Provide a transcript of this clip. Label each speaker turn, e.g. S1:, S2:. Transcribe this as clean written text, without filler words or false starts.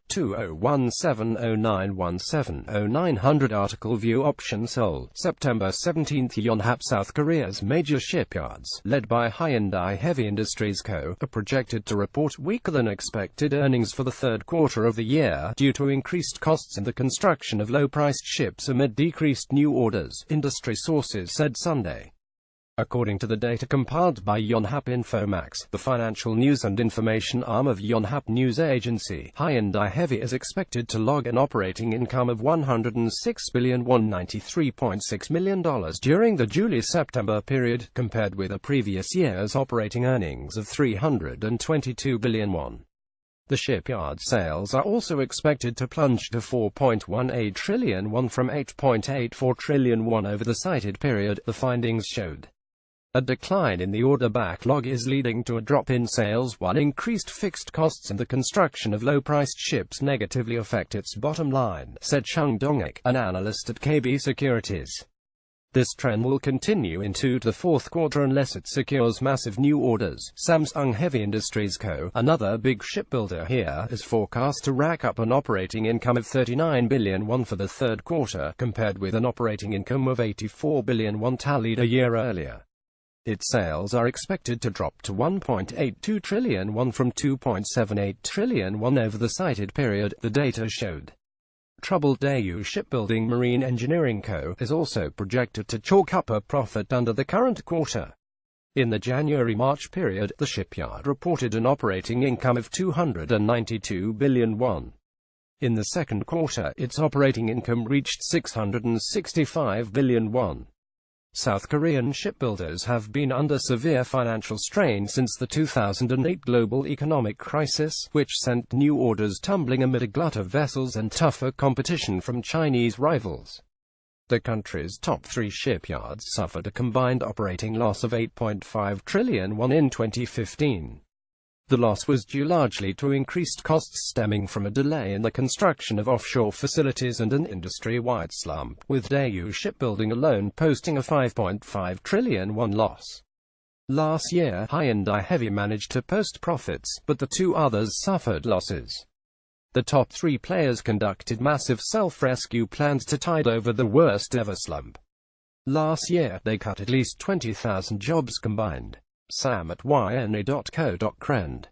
S1: 201709170900 Article View Option Seoul, September 17. Yonhap, South Korea's major shipyards, led by Hyundai Heavy Industries Co., are projected to report weaker than expected earnings for the third quarter of the year, due to increased costs in the construction of low-priced ships amid decreased new orders, industry sources said Sunday. According to the data compiled by Yonhap Infomax, the financial news and information arm of Yonhap news agency, Hyundai Heavy is expected to log an operating income of $106,193.6 million during the July-September period, compared with the previous year's operating earnings of $322 billion. The shipyard sales are also expected to plunge to 4.18 trillion won from 8.84 trillion won over the cited period, the findings showed. A decline in the order backlog is leading to a drop in sales, while increased fixed costs in the construction of low-priced ships negatively affect its bottom line, said Chung Dong-ik, an analyst at KB Securities. This trend will continue into the fourth quarter unless it secures massive new orders. Samsung Heavy Industries Co., another big shipbuilder here, is forecast to rack up an operating income of 39 billion won for the third quarter, compared with an operating income of 84 billion won tallied a year earlier. Its sales are expected to drop to 1.82 trillion won from 2.78 trillion won over the cited period, the data showed. Troubled Daewoo Shipbuilding Marine Engineering Co. is also projected to chalk up a profit under the current quarter. In the January-March period, the shipyard reported an operating income of 292 billion won. In the second quarter, its operating income reached 665 billion won. South Korean shipbuilders have been under severe financial strain since the 2008 global economic crisis, which sent new orders tumbling amid a glut of vessels and tougher competition from Chinese rivals. The country's top three shipyards suffered a combined operating loss of 8.5 trillion won in 2015. The loss was due largely to increased costs stemming from a delay in the construction of offshore facilities and an industry-wide slump, with Daewoo Shipbuilding alone posting a 5.5 trillion won loss. Last year, Hyundai Heavy managed to post profits, but the two others suffered losses. The top three players conducted massive self-rescue plans to tide over the worst-ever slump. Last year, they cut at least 20,000 jobs combined. Sam at yna.co.krend